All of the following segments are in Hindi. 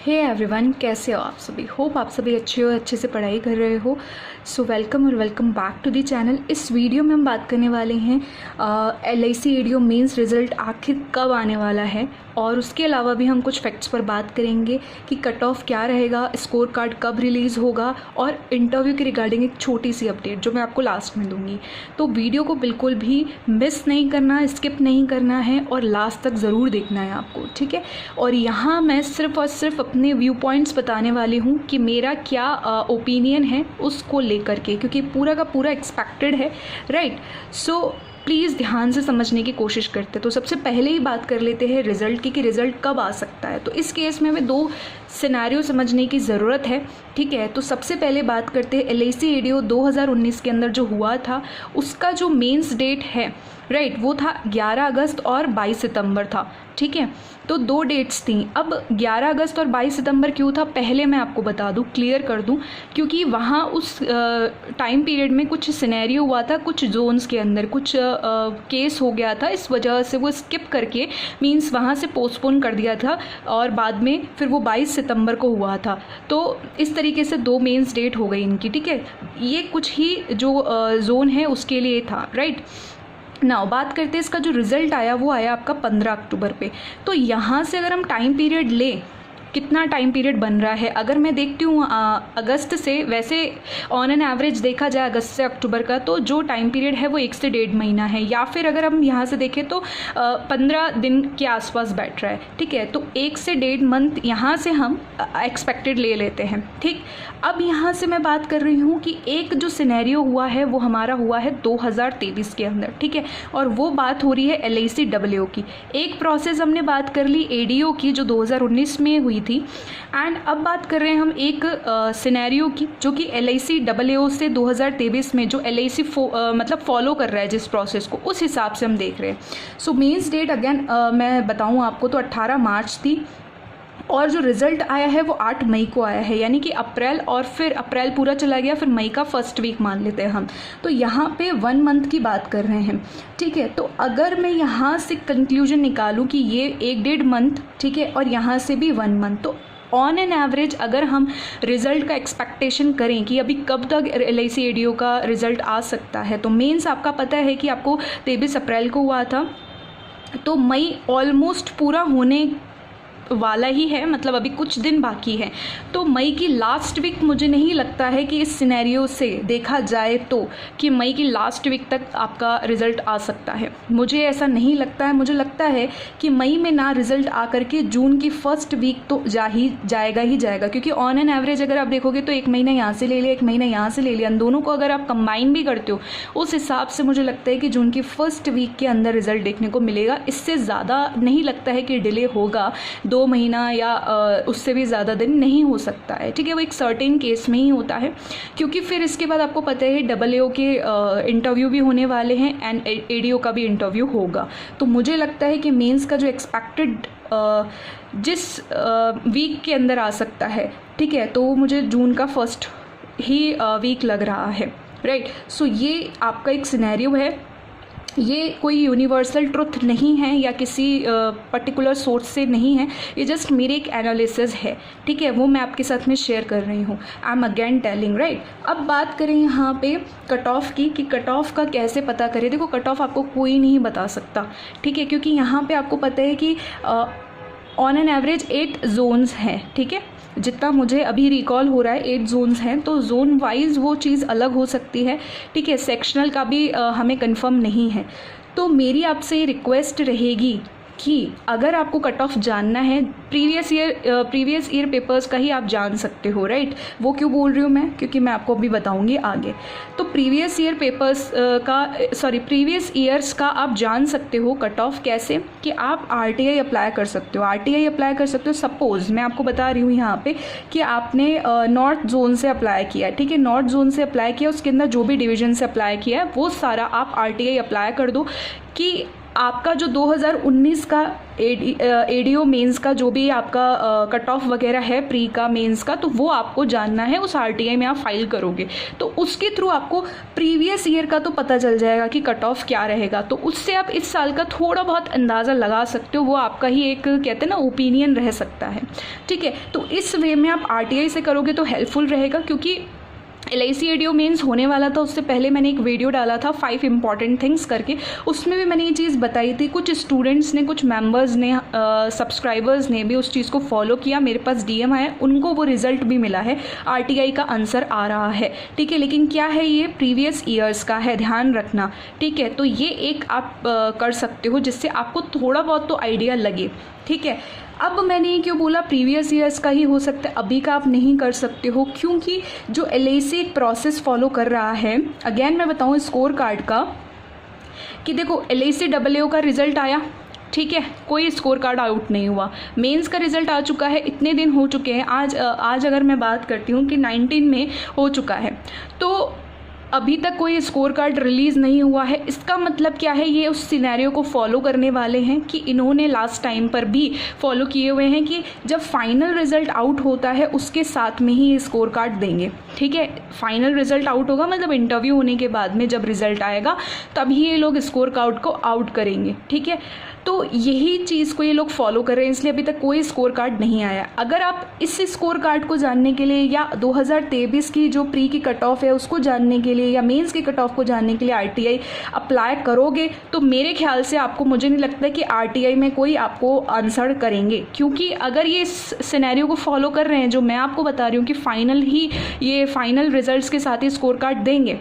हे एवरीवन, कैसे हो आप सभी। होप आप सभी अच्छे हो, अच्छे से पढ़ाई कर रहे हो। सो वेलकम और welcome back to the channel. इस वीडियो में हम बात करने वाले हैं LIC एडीओ मेंस रिज़ल्ट आखिर कब आने वाला है, और उसके अलावा भी हम कुछ फैक्ट्स पर बात करेंगे कि कट ऑफ क्या रहेगा, स्कोर कार्ड कब रिलीज़ होगा, और इंटरव्यू के रिगार्डिंग एक छोटी सी अपडेट जो मैं आपको लास्ट में दूंगी। तो वीडियो को बिल्कुल भी मिस नहीं करना, स्किप नहीं करना है और लास्ट तक ज़रूर देखना है आपको, ठीक है। और यहाँ मैं सिर्फ और सिर्फ अपने व्यू पॉइंट्स बताने वाली हूँ कि मेरा क्या ओपिनियन है उसको लेकर के, क्योंकि पूरा का पूरा एक्सपेक्टेड है, राइट। सो प्लीज़ ध्यान से समझने की कोशिश करते। तो सबसे पहले ही बात कर लेते हैं रिज़ल्ट की कि रिज़ल्ट कब आ सकता है। तो इस केस में हमें दो सिनेरियो समझने की ज़रूरत है, ठीक है। तो सबसे पहले बात करते हैं LIC एडीओ 2019 के अंदर जो हुआ था उसका जो मेंस डेट है, राइट, वो था 11 अगस्त और 22 सितंबर था, ठीक है। तो दो डेट्स थी। अब 11 अगस्त और 22 सितंबर क्यों था, पहले मैं आपको बता दूं, क्लियर कर दूं, क्योंकि वहाँ उस टाइम पीरियड में कुछ सिनेरियो हुआ था, कुछ जोन्स के अंदर कुछ केस हो गया था, इस वजह से वो स्किप करके मींस वहाँ से पोस्टपोन कर दिया था और बाद में फिर वो 22 सितंबर को हुआ था। तो इस तरीके से दो मेंस डेट हो गई इनकी, ठीक है। ये कुछ ही जो जोन है उसके लिए था, राइट। नाउ बात करते हैं इसका जो रिज़ल्ट आया वो आया आपका 15 अक्टूबर पे। तो यहाँ से अगर हम टाइम पीरियड लें, कितना टाइम पीरियड बन रहा है, अगर मैं देखती हूँ अगस्त से, वैसे ऑन एन एवरेज देखा जाए अगस्त से अक्टूबर का, तो जो टाइम पीरियड है वो 1 से 1.5 महीना है, या फिर अगर हम यहाँ से देखें तो 15 दिन के आसपास बैठ रहा है, ठीक है। तो 1 से 1.5 मंथ यहाँ से हम एक्सपेक्टेड ले लेते हैं, ठीक। अब यहाँ से मैं बात कर रही हूँ कि एक जो सिनेरियो हुआ है वो हमारा हुआ है 2023 के अंदर, ठीक है, और वो बात हो रही है LIC EEO की। एक प्रोसेस हमने बात कर ली एडीओ की जो 2019 में हुई थी, एंड अब बात कर रहे हैं हम एक सिनेरियो की जो कि LIC EEO से 2023 में जो LIC मतलब फॉलो कर रहा है जिस प्रोसेस को, उस हिसाब से हम देख रहे हैं। सो मेंस डेट अगेन मैं बताऊं आपको तो 18 मार्च थी, और जो रिज़ल्ट आया है वो 8 मई को आया है, यानी कि अप्रैल, और फिर अप्रैल पूरा चला गया, फिर मई का फर्स्ट वीक मान लेते हैं हम। तो यहाँ पे 1 मंथ की बात कर रहे हैं, ठीक है। तो अगर मैं यहाँ से कंक्लूजन निकालूँ कि ये 1-1.5 मंथ, ठीक है, और यहाँ से भी 1 मंथ, तो ऑन एन एवरेज अगर हम रिज़ल्ट का एक्सपेक्टेशन करें कि अभी कब तक LIC एडीओ का रिज़ल्ट आ सकता है, तो मेंस आपका पता है कि आपको 23 अप्रैल को हुआ था, तो मई ऑलमोस्ट पूरा होने वाला ही है, मतलब अभी कुछ दिन बाकी है। तो मई की लास्ट वीक मुझे नहीं लगता है कि इस सिनेरियो से देखा जाए तो कि मई की लास्ट वीक तक आपका रिज़ल्ट आ सकता है, मुझे ऐसा नहीं लगता है। मुझे लगता है कि मई में ना रिज़ल्ट आ करके जून की फर्स्ट वीक तो जाएगा ही जाएगा, क्योंकि ऑन एन एवरेज अगर आप देखोगे तो 1 महीना यहाँ से ले लिया, 1 महीना यहाँ से ले लिया, इन दोनों को अगर आप कंबाइन भी करते हो उस हिसाब से मुझे लगता है कि जून की फर्स्ट वीक के अंदर रिज़ल्ट देखने को मिलेगा। इससे ज़्यादा नहीं लगता है कि डिले होगा, 2 महीना या उससे भी ज़्यादा दिन नहीं हो सकता है, ठीक है। वो एक सर्टेन केस में ही होता है, क्योंकि फिर इसके बाद आपको पता है EEO के इंटरव्यू भी होने वाले हैं एंड एडीओ का भी इंटरव्यू होगा। तो मुझे लगता है कि मेंस का जो एक्सपेक्टेड जिस वीक के अंदर आ सकता है, ठीक है, तो मुझे जून का फर्स्ट ही वीक लग रहा है, राइट। सो ये आपका एक सिनेरियो है, ये कोई यूनिवर्सल ट्रुथ नहीं है या किसी पर्टिकुलर सोर्स से नहीं है, ये जस्ट मेरी एक एनालिसिस है, ठीक है, वो मैं आपके साथ में शेयर कर रही हूँ। I am again telling, right. अब बात करें यहाँ पे कट ऑफ की कि कट ऑफ का कैसे पता करें। देखो, कट ऑफ आपको कोई नहीं बता सकता, ठीक है, क्योंकि यहाँ पे आपको पता है कि ऑन एन एवरेज 8 जोन्स हैं, ठीक है, जितना मुझे अभी रिकॉल हो रहा है 8 जोन्स हैं। तो जोन वाइज वो चीज़ अलग हो सकती है, ठीक है, सेक्शनल का भी हमें कंफर्म नहीं है। तो मेरी आपसे रिक्वेस्ट रहेगी कि अगर आपको कट ऑफ जानना है, प्रीवियस ईयर पेपर्स का ही आप जान सकते हो, राइट। वो क्यों बोल रही हूँ मैं, क्योंकि मैं आपको अभी बताऊँगी आगे। तो प्रीवियस ईयर्स का आप जान सकते हो कट ऑफ कैसे, कि आप RTI अप्लाई कर सकते हो। RTI अप्लाई कर सकते हो, सपोज़ मैं आपको बता रही हूँ यहाँ पे कि आपने नॉर्थ जोन से अप्लाई किया, ठीक है, नॉर्थ जोन से अप्लाई किया, उसके अंदर जो भी डिवीजन से अप्लाई किया है वो सारा आप RTI अप्लाई कर दो कि आपका जो 2019 का एडीओ मेंस का जो भी आपका कट ऑफ वगैरह है प्री का मेंस का, तो वो आपको जानना है। उस आरटीआई में आप फाइल करोगे तो उसके थ्रू आपको प्रीवियस ईयर का तो पता चल जाएगा कि कट ऑफ क्या रहेगा, तो उससे आप इस साल का थोड़ा बहुत अंदाज़ा लगा सकते हो। वो आपका ही एक कहते हैं ना ओपिनियन रह सकता है, ठीक है। तो इस वे में आप आरटीआई से करोगे तो हेल्पफुल रहेगा, क्योंकि LIC एडीओ मेंस होने वाला था। उससे पहले मैंने एक वीडियो डाला था 5 इंपॉर्टेंट थिंग्स करके, उसमें भी मैंने ये चीज़ बताई थी। कुछ स्टूडेंट्स ने, कुछ मेंबर्स ने, सब्सक्राइबर्स ने भी उस चीज़ को फॉलो किया, मेरे पास DM आया, उनको वो रिजल्ट भी मिला है, RTI का आंसर आ रहा है, ठीक है। लेकिन क्या है, ये प्रीवियस ईयर्स का है, ध्यान रखना, ठीक है। तो ये एक आप कर सकते हो जिससे आपको थोड़ा बहुत तो आइडिया लगे, ठीक है। अब मैंने ये क्यों बोला प्रीवियस ईयर्स का ही हो सकता है, अभी का आप नहीं कर सकते हो, क्योंकि जो LIC एक प्रोसेस फॉलो कर रहा है। अगेन मैं बताऊँ स्कोर कार्ड का कि देखो LIC AAO का रिजल्ट आया, ठीक है, कोई स्कोर कार्ड आउट नहीं हुआ। मेंस का रिजल्ट आ चुका है, इतने दिन हो चुके हैं। आज अगर मैं बात करती हूँ कि 19 में हो चुका है, तो अभी तक कोई स्कोर कार्ड रिलीज़ नहीं हुआ है। इसका मतलब क्या है, ये उस सिनेरियो को फॉलो करने वाले हैं कि इन्होंने लास्ट टाइम पर भी फॉलो किए हुए हैं कि जब फाइनल रिजल्ट आउट होता है उसके साथ में ही स्कोर कार्ड देंगे, ठीक है। फाइनल रिजल्ट आउट होगा मतलब इंटरव्यू होने के बाद में जब रिजल्ट आएगा तभी ये लोग स्कोर कार्ड को आउट करेंगे, ठीक है। तो यही चीज़ को ये लोग फॉलो कर रहे हैं, इसलिए अभी तक कोई स्कोर कार्ड नहीं आया। अगर आप इस स्कोर कार्ड को जानने के लिए या 2023 की जो प्री की कट ऑफ है उसको जानने के लिए या मेंस की कट ऑफ को जानने के लिए आरटीआई अप्लाई करोगे, तो मेरे ख्याल से आपको, मुझे नहीं लगता कि आरटीआई में कोई आपको आंसर करेंगे, क्योंकि अगर ये इस सिनेरियो को फॉलो कर रहे हैं जो मैं आपको बता रही हूँ कि फाइनल ही ये फाइनल रिजल्ट्स के साथ ही स्कोर कार्ड देंगे,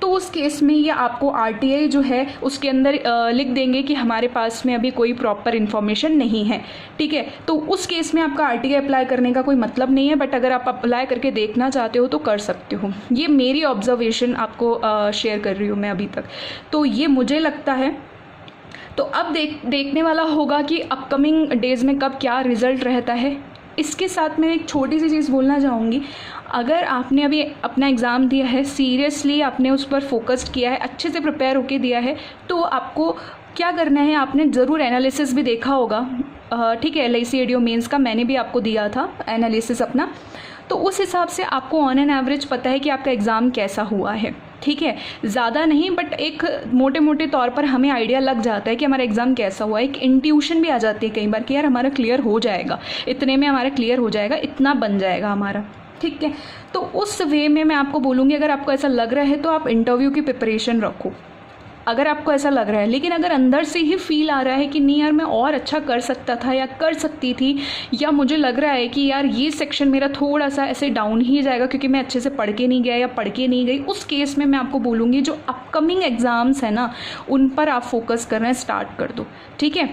तो उस केस में ये आपको आरटीआई जो है उसके अंदर लिख देंगे कि हमारे पास में अभी कोई प्रॉपर इन्फॉर्मेशन नहीं है, ठीक है। तो उस केस में आपका आरटीआई अप्लाई करने का कोई मतलब नहीं है, बट अगर आप अप्लाई करके देखना चाहते हो तो कर सकते हो। ये मेरी ऑब्जर्वेशन आपको शेयर कर रही हूँ मैं अभी तक, तो ये मुझे लगता है। तो अब देखने वाला होगा कि अपकमिंग डेज में कब क्या रिजल्ट रहता है। इसके साथ मैं एक छोटी सी चीज़ बोलना चाहूँगी, अगर आपने अभी अपना एग्ज़ाम दिया है, सीरियसली आपने उस पर फोकस्ड किया है, अच्छे से प्रिपेयर होके दिया है, तो आपको क्या करना है, आपने ज़रूर एनालिसिस भी देखा होगा, ठीक है। LIC एडीओ मेंस का मैंने भी आपको दिया था एनालिसिस अपना, तो उस हिसाब से आपको ऑन एन एवरेज पता है कि आपका एग्ज़ाम कैसा हुआ है, ठीक है। ज़्यादा नहीं बट एक मोटे मोटे तौर पर हमें आइडिया लग जाता है कि हमारा एग्ज़ाम कैसा हुआ है। एक इंट्यूशन भी आ जाती है कई बार कि यार हमारा क्लियर हो जाएगा, इतने में हमारा क्लियर हो जाएगा, इतना बन जाएगा हमारा, ठीक है। तो उस वे में मैं आपको बोलूँगी, अगर आपको ऐसा लग रहा है तो आप इंटरव्यू की प्रिपरेशन रखो, अगर आपको ऐसा लग रहा है। लेकिन अगर अंदर से ही फील आ रहा है कि नहीं यार मैं और अच्छा कर सकता था या कर सकती थी, या मुझे लग रहा है कि यार ये सेक्शन मेरा थोड़ा सा ऐसे डाउन ही जाएगा क्योंकि मैं अच्छे से पढ़ के नहीं गया या पढ़ के नहीं गई, उस केस में मैं आपको बोलूँगी जो अपकमिंग एग्ज़ाम्स है ना उन पर आप फोकस करना स्टार्ट कर दो, ठीक है।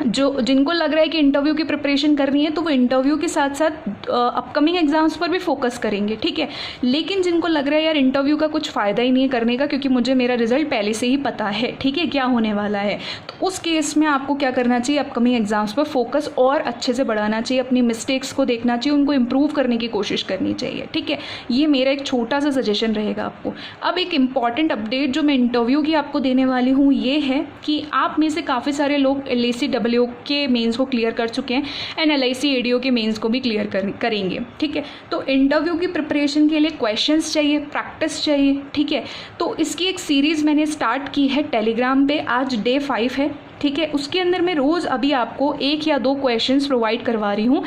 जिनको लग रहा है कि इंटरव्यू की प्रिपरेशन करनी है तो वो इंटरव्यू के साथ साथ अपकमिंग एग्जाम्स पर भी फोकस करेंगे, ठीक है। लेकिन जिनको लग रहा है यार इंटरव्यू का कुछ फ़ायदा ही नहीं है करने का क्योंकि मुझे मेरा रिजल्ट पहले से ही पता है, ठीक है, क्या होने वाला है, तो उस केस में आपको क्या करना चाहिए, अपकमिंग एग्जाम्स पर फोकस और अच्छे से बढ़ाना चाहिए, अपनी मिस्टेक्स को देखना चाहिए, उनको इम्प्रूव करने की कोशिश करनी चाहिए, ठीक है। ये मेरा एक छोटा सा सजेशन रहेगा आपको। अब एक इम्पॉर्टेंट अपडेट जो मैं इंटरव्यू की आपको देने वाली हूँ ये है कि आप में से काफ़ी सारे लोग LIC AAO के मेंस को क्लियर कर चुके हैं एंड LIC ADO के मेंस को भी क्लियर करेंगे, ठीक है। तो इंटरव्यू की प्रिपरेशन के लिए क्वेश्चंस चाहिए, प्रैक्टिस चाहिए, ठीक है। तो इसकी एक सीरीज़ मैंने स्टार्ट की है टेलीग्राम पे, आज डे 5 है, ठीक है। उसके अंदर मैं रोज़ अभी आपको 1 या 2 क्वेश्चंस प्रोवाइड करवा रही हूँ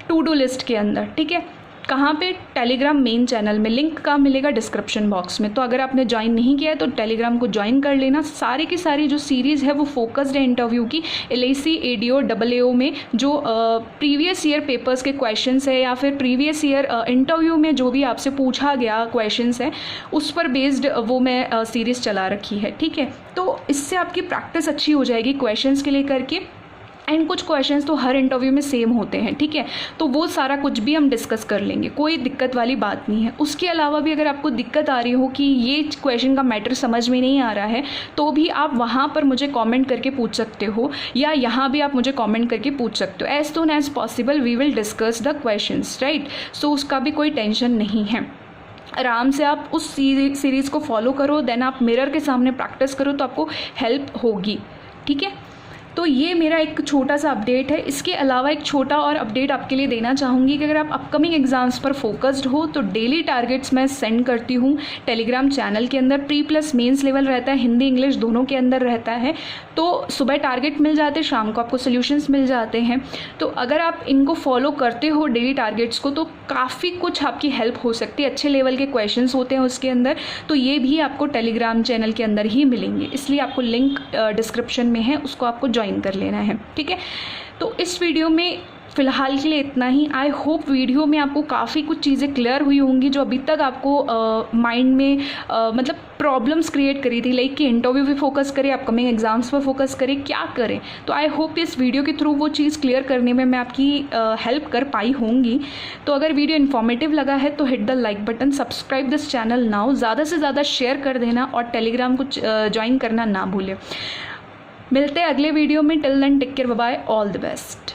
टू डू लिस्ट के अंदर, ठीक है। कहाँ पे, टेलीग्राम मेन चैनल में, लिंक का मिलेगा डिस्क्रिप्शन बॉक्स में। तो अगर आपने ज्वाइन नहीं किया है तो टेलीग्राम को ज्वाइन कर लेना। सारी की सारी जो सीरीज़ है वो फोकस्ड है इंटरव्यू की, LIC ADO AAO में जो प्रीवियस ईयर पेपर्स के क्वेश्चंस है या फिर प्रीवियस ईयर इंटरव्यू में जो भी आपसे पूछा गया क्वेश्चंस है उस पर बेस्ड वो मैं सीरीज़ चला रखी है, ठीक है। तो इससे आपकी प्रैक्टिस अच्छी हो जाएगी क्वेश्चंस के लेकर के, एंड कुछ क्वेश्चंस तो हर इंटरव्यू में सेम होते हैं, ठीक है। तो वो सारा कुछ भी हम डिस्कस कर लेंगे, कोई दिक्कत वाली बात नहीं है। उसके अलावा भी अगर आपको दिक्कत आ रही हो कि ये क्वेश्चन का मैटर समझ में नहीं आ रहा है तो भी आप वहाँ पर मुझे कमेंट करके पूछ सकते हो या यहाँ भी आप मुझे कमेंट करके पूछ सकते हो। As soon as possible we will discuss the questions, right. So उसका भी कोई टेंशन नहीं है। आराम से आप उस सीरीज़ को फॉलो करो, देन आप मिरर के सामने प्रैक्टिस करो तो आपको हेल्प होगी, ठीक है। तो ये मेरा एक छोटा सा अपडेट है। इसके अलावा एक छोटा और अपडेट आपके लिए देना चाहूँगी कि अगर आप अपकमिंग एग्ज़ाम्स पर फोकस्ड हो तो डेली टारगेट्स मैं सेंड करती हूँ टेलीग्राम चैनल के अंदर। प्री प्लस मेंस लेवल रहता है, हिंदी इंग्लिश दोनों के अंदर रहता है। तो सुबह टारगेट मिल जाते हैं, शाम को आपको सोल्यूशंस मिल जाते हैं। तो अगर आप इनको फॉलो करते हो डेली टारगेट्स को तो काफ़ी कुछ आपकी हेल्प हो सकती है। अच्छे लेवल के क्वेश्चंस होते हैं उसके अंदर, तो ये भी आपको टेलीग्राम चैनल के अंदर ही मिलेंगे। इसलिए आपको लिंक डिस्क्रिप्शन में है, उसको आपको ज्वाइन कर लेना है, ठीक है। तो इस वीडियो में फ़िलहाल के लिए इतना ही। आई होप वीडियो में आपको काफ़ी कुछ चीज़ें क्लियर हुई होंगी जो अभी तक आपको माइंड में मतलब प्रॉब्लम्स क्रिएट करी थी, लाइक कि इंटरव्यू पे फोकस करें, अपकमिंग एग्जाम्स पर फोकस करें, क्या करें। तो आई होप इस वीडियो के थ्रू वो चीज़ क्लियर करने में मैं आपकी हेल्प कर पाई होंगी। तो अगर वीडियो इन्फॉर्मेटिव लगा है तो hit the like button, subscribe this channel now, ज़्यादा से ज़्यादा शेयर कर देना और टेलीग्राम को ज्वाइन करना ना भूलें। मिलते हैं अगले वीडियो में। Till then take care, bye bye, all the best.